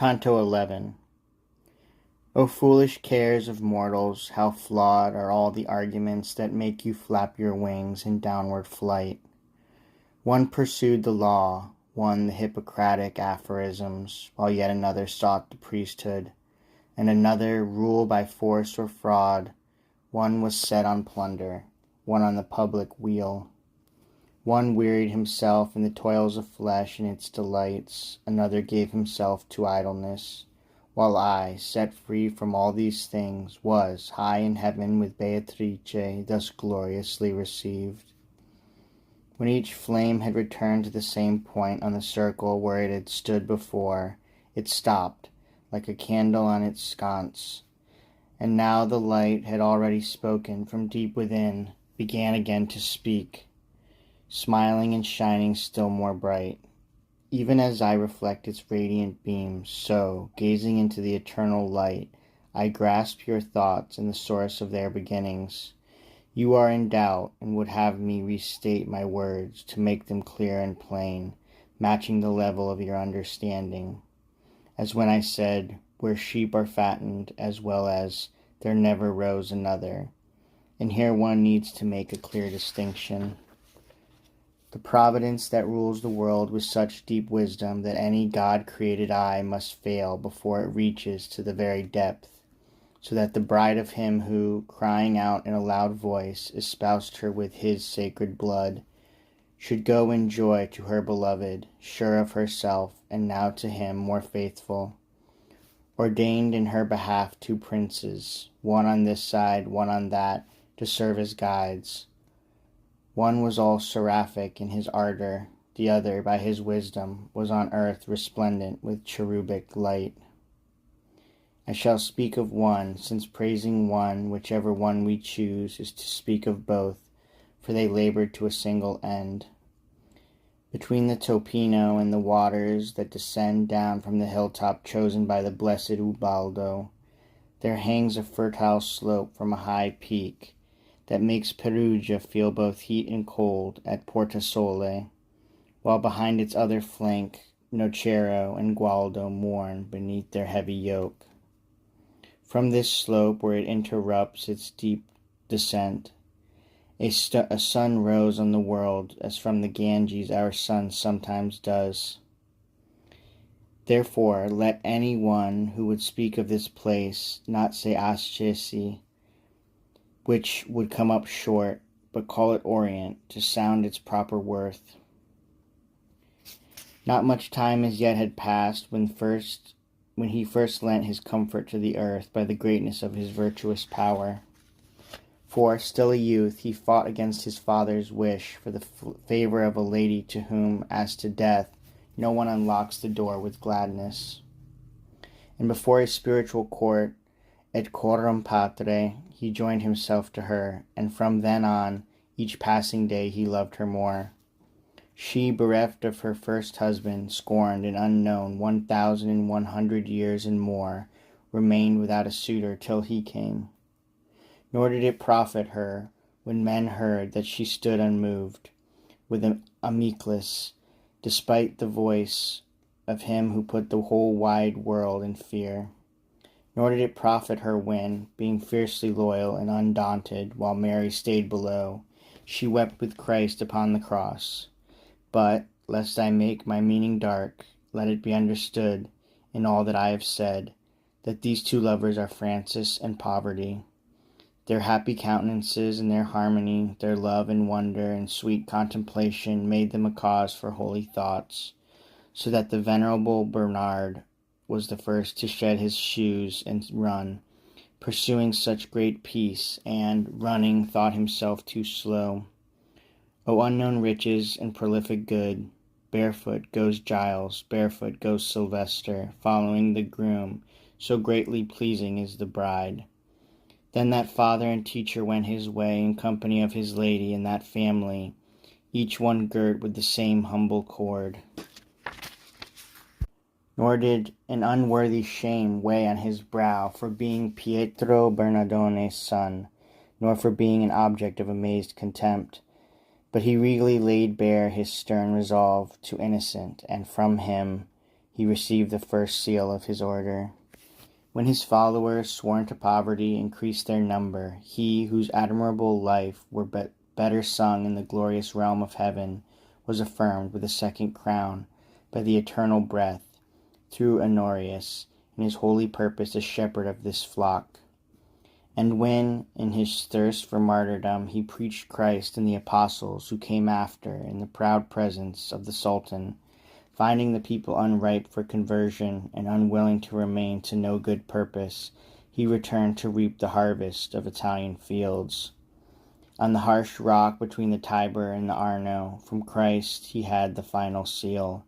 Canto 11. O foolish cares of mortals, how flawed are all the arguments that make you flap your wings in downward flight. One pursued the law, one the Hippocratic aphorisms, while yet another sought the priesthood, and another rule by force or fraud. One was set on plunder, one on the public weal. One wearied himself in the toils of flesh and its delights, another gave himself to idleness, while I, set free from all these things, was high in heaven with Beatrice thus gloriously received. When each flame had returned to the same point on the circle where it had stood before, it stopped, like a candle on its sconce, and now the light had already spoken from deep within, began again to speak, smiling and shining still more bright. Even as I reflect its radiant beams, so, gazing into the eternal light, I grasp your thoughts and the source of their beginnings. You are in doubt, and would have me restate my words to make them clear and plain, matching the level of your understanding. As when I said, where sheep are fattened, as well as there never rose another. And here one needs to make a clear distinction. The providence that rules the world with such deep wisdom that any God-created eye must fail before it reaches to the very depth, so that the bride of him who, crying out in a loud voice, espoused her with his sacred blood, should go in joy to her beloved, sure of herself, and now to him more faithful. Ordained in her behalf 2 princes, one on this side, one on that, to serve as guides. One was all seraphic in his ardor, the other, by his wisdom, was on earth resplendent with cherubic light. I shall speak of one, since praising one, whichever one we choose, is to speak of both, for they labored to a single end. Between the Topino and the waters that descend down from the hilltop chosen by the blessed Ubaldo, there hangs a fertile slope from a high peak, that makes Perugia feel both heat and cold at Portasole, while behind its other flank Nocero and Gualdo mourn beneath their heavy yoke. From this slope, where it interrupts its deep descent, a sun rose on the world, as from the Ganges our sun sometimes does. Therefore, let any one who would speak of this place not say Ascesi, which would come up short, but call it Orient, to sound its proper worth. Not much time as yet had passed when he first lent his comfort to the earth by the greatness of his virtuous power. For, still a youth, he fought against his father's wish for the favor of a lady to whom, as to death, no one unlocks the door with gladness. And before his spiritual court, et coram patre, he joined himself to her, and from then on, each passing day he loved her more. She, bereft of her first husband, scorned and unknown 1,100 years and more, remained without a suitor till he came. Nor did it profit her, when men heard that she stood unmoved, with Amyclus, despite the voice of him who put the whole wide world in fear. Nor did it profit her when, being fiercely loyal and undaunted, while Mary stayed below, she wept with Christ upon the cross. But, lest I make my meaning dark, let it be understood, in all that I have said, that these 2 lovers are Francis and Poverty. Their happy countenances and their harmony, their love and wonder and sweet contemplation made them a cause for holy thoughts, so that the venerable Bernard was the first to shed his shoes and run, pursuing such great peace, and, running, thought himself too slow. O unknown riches and prolific good, barefoot goes Giles, barefoot goes Sylvester, following the groom, so greatly pleasing is the bride. Then that father and teacher went his way in company of his lady and that family, each one girt with the same humble cord. Nor did an unworthy shame weigh on his brow for being Pietro Bernardone's son, nor for being an object of amazed contempt, but he regally laid bare his stern resolve to innocent, and from him he received the first seal of his order. When his followers, sworn to poverty, increased their number, he, whose admirable life were better sung in the glorious realm of heaven, was affirmed with a second crown by the eternal breath, through Honorius, in his holy purpose as shepherd of this flock. And when, in his thirst for martyrdom, he preached Christ and the apostles who came after in the proud presence of the Sultan, finding the people unripe for conversion and unwilling to remain to no good purpose, he returned to reap the harvest of Italian fields. On the harsh rock between the Tiber and the Arno, from Christ he had the final seal.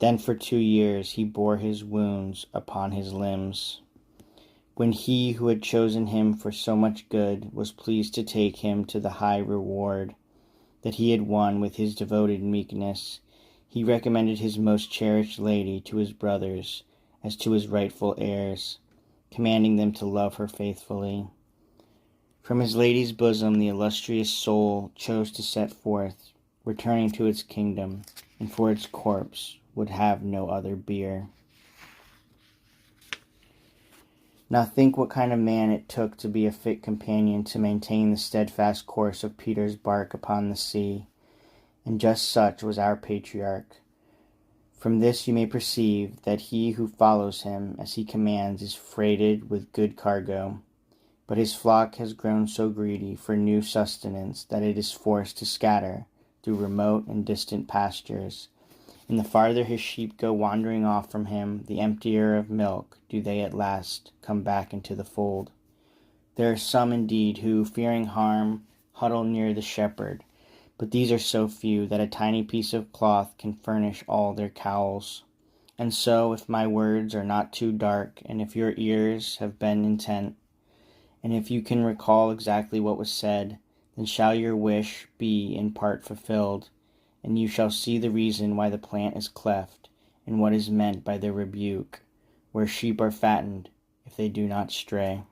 Then for 2 years he bore his wounds upon his limbs. When he who had chosen him for so much good was pleased to take him to the high reward that he had won with his devoted meekness, he recommended his most cherished lady to his brothers as to his rightful heirs, commanding them to love her faithfully. From his lady's bosom the illustrious soul chose to set forth, returning to its kingdom, and for its corpse would have no other bier. Now think what kind of man it took to be a fit companion to maintain the steadfast course of Peter's bark upon the sea, and just such was our patriarch. From this you may perceive that he who follows him as he commands is freighted with good cargo, but his flock has grown so greedy for new sustenance that it is forced to scatter through remote and distant pastures, and the farther his sheep go wandering off from him, the emptier of milk do they at last come back into the fold. There are some indeed who, fearing harm, huddle near the shepherd, but these are so few that a tiny piece of cloth can furnish all their cowls. And so, if my words are not too dark, and if your ears have been intent, and if you can recall exactly what was said, then shall your wish be in part fulfilled, and you shall see the reason why the plant is cleft, and what is meant by the rebuke, where sheep are fattened if they do not stray.